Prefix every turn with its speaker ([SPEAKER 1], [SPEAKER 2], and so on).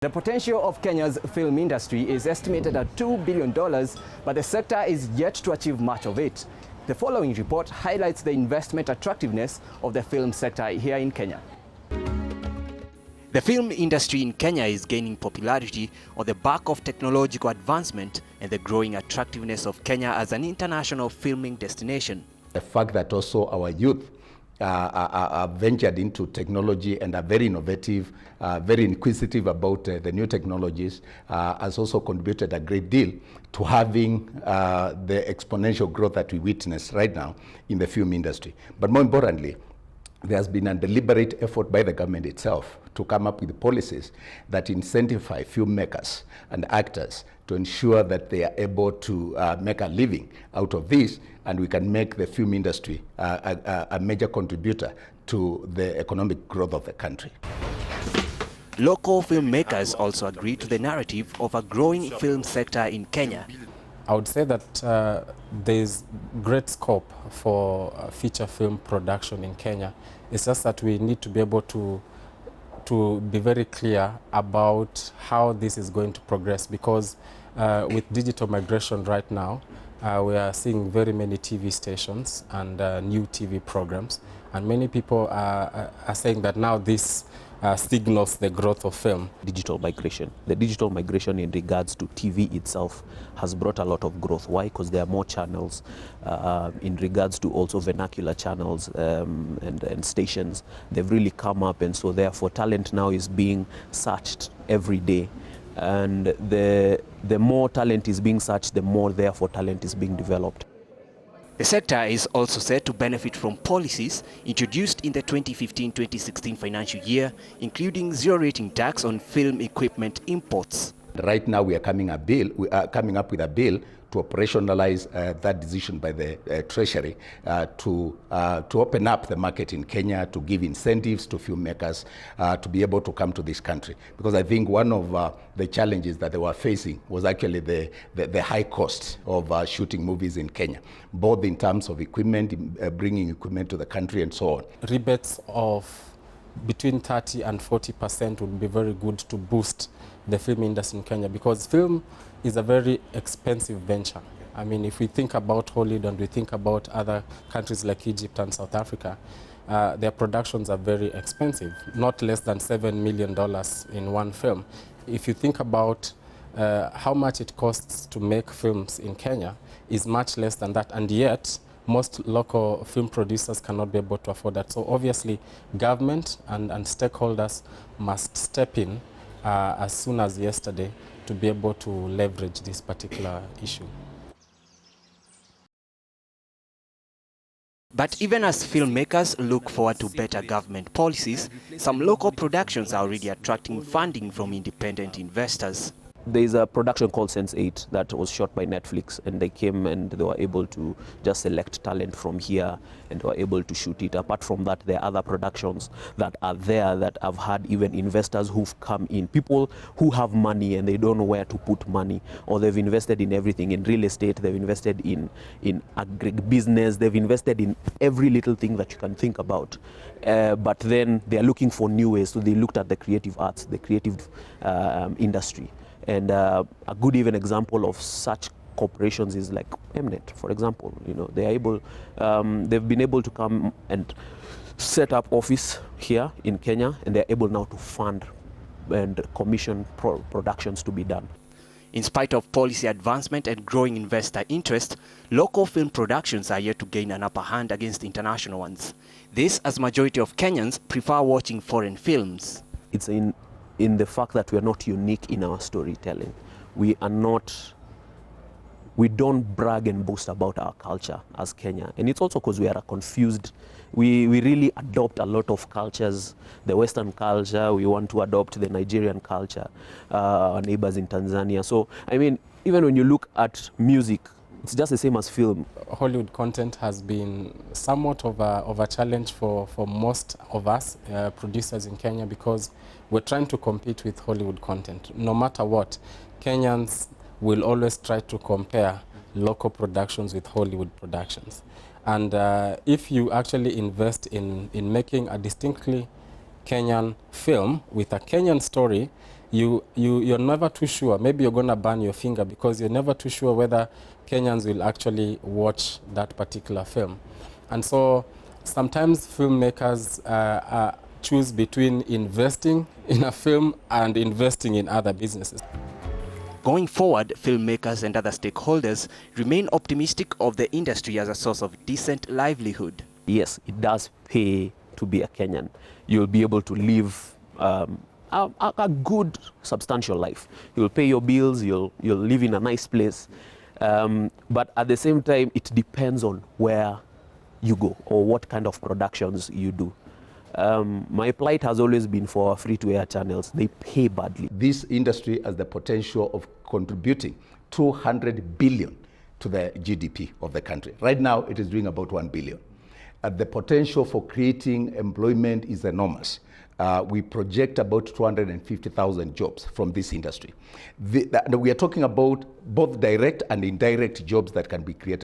[SPEAKER 1] The potential of Kenya's film industry is estimated at $2 billion, but the sector is yet to achieve much of it. The following report highlights the investment attractiveness of the film sector here in Kenya. The film industry in Kenya is gaining popularity on the back of technological advancement and the growing attractiveness of Kenya as an international filming destination.
[SPEAKER 2] The fact that also our youth are ventured into technology and are very innovative, very inquisitive about the new technologies, has also contributed a great deal to having the exponential growth that we witness right now in the film industry. But more importantly, there has been a deliberate effort by the government itself to come up with policies that incentivize filmmakers and actors to ensure that they are able to make a living out of this, and we can make the film industry a major contributor to the economic growth of the country.
[SPEAKER 1] Local filmmakers also agree to the narrative of a growing film sector in Kenya.
[SPEAKER 3] I would say that there's great scope for feature film production in Kenya. It's just that we need to be able to be very clear about how this is going to progress, because with digital migration right now, we are seeing very many TV stations and new TV programs, and many people are saying that now this signals the growth of film.
[SPEAKER 4] Digital migration. The digital migration in regards to TV itself has brought a lot of growth. Why? Because there are more channels in regards to also vernacular channels and stations. They've really come up, and so therefore talent now is being searched every day. And the more talent is being searched, the more therefore talent is being developed.
[SPEAKER 1] The sector is also set to benefit from policies introduced in the 2015-2016 financial year, including zero-rating tax on film equipment imports.
[SPEAKER 2] Right now we are coming up with a bill to operationalize that decision by the Treasury to open up the market in Kenya, to give incentives to filmmakers to be able to come to this country. Because I think one of the challenges that they were facing was actually the high cost of shooting movies in Kenya, both in terms of equipment, bringing equipment to the country and so on.
[SPEAKER 3] Rebates of between 30 and 40% would be very good to boost the film industry in Kenya, because film is a very expensive venture. I mean, if we think about Hollywood and we think about other countries like Egypt and South Africa, their productions are very expensive, not less than $7 million in one film. If you think about how much it costs to make films in Kenya, is much less than that, and yet most local film producers cannot be able to afford that. So obviously government and stakeholders must step in as soon as yesterday to be able to leverage this particular issue.
[SPEAKER 1] But even as filmmakers look forward to better government policies, some local productions are already attracting funding from independent investors.
[SPEAKER 4] There is a production called Sense8 that was shot by Netflix, and they came and they were able to just select talent from here and were able to shoot it. Apart from that, there are other productions that are there that have had even investors who've come in, people who have money and they don't know where to put money, or they've invested in everything, in real estate, they've invested in agribusiness, they've invested in every little thing that you can think about. But then they are looking for new ways, so they looked at the creative arts, the creative industry. And a good even example of such corporations is like Mnet, for example. You know, they are able, they've been able to come and set up office here in Kenya, and they're able now to fund and commission productions to be done.
[SPEAKER 1] In spite of policy advancement and growing investor interest, local film productions are yet to gain an upper hand against international ones. This, as majority of Kenyans prefer watching foreign films.
[SPEAKER 4] It's in the fact that we are not unique in our storytelling. We don't brag and boast about our culture as Kenya. And it's also because we are confused. We really adopt a lot of cultures, the Western culture, we want to adopt the Nigerian culture, our neighbors in Tanzania. So, I mean, even when you look at music, it's just the same as film.
[SPEAKER 3] Hollywood content has been somewhat of a challenge for most of us producers in Kenya, because we're trying to compete with Hollywood content. No matter what, Kenyans will always try to compare local productions with Hollywood productions. And if you actually invest in making a distinctly Kenyan film with a Kenyan story, you're never too sure. Maybe you're going to burn your finger because you're never too sure whether Kenyans will actually watch that particular film. And so sometimes filmmakers choose between investing in a film and investing in other businesses.
[SPEAKER 1] Going forward, filmmakers and other stakeholders remain optimistic of the industry as a source of decent livelihood.
[SPEAKER 4] Yes, it does pay to be a Kenyan. You'll be able to live a good, substantial life. You'll pay your bills, you'll live in a nice place. But at the same time, it depends on where you go or what kind of productions you do. My plight has always been for free-to-air channels. They pay badly.
[SPEAKER 2] This industry has the potential of contributing 200 billion to the GDP of the country. Right now, it is doing about 1 billion. The potential for creating employment is enormous. We project about 250,000 jobs from this industry. We are talking about both direct and indirect jobs that can be created.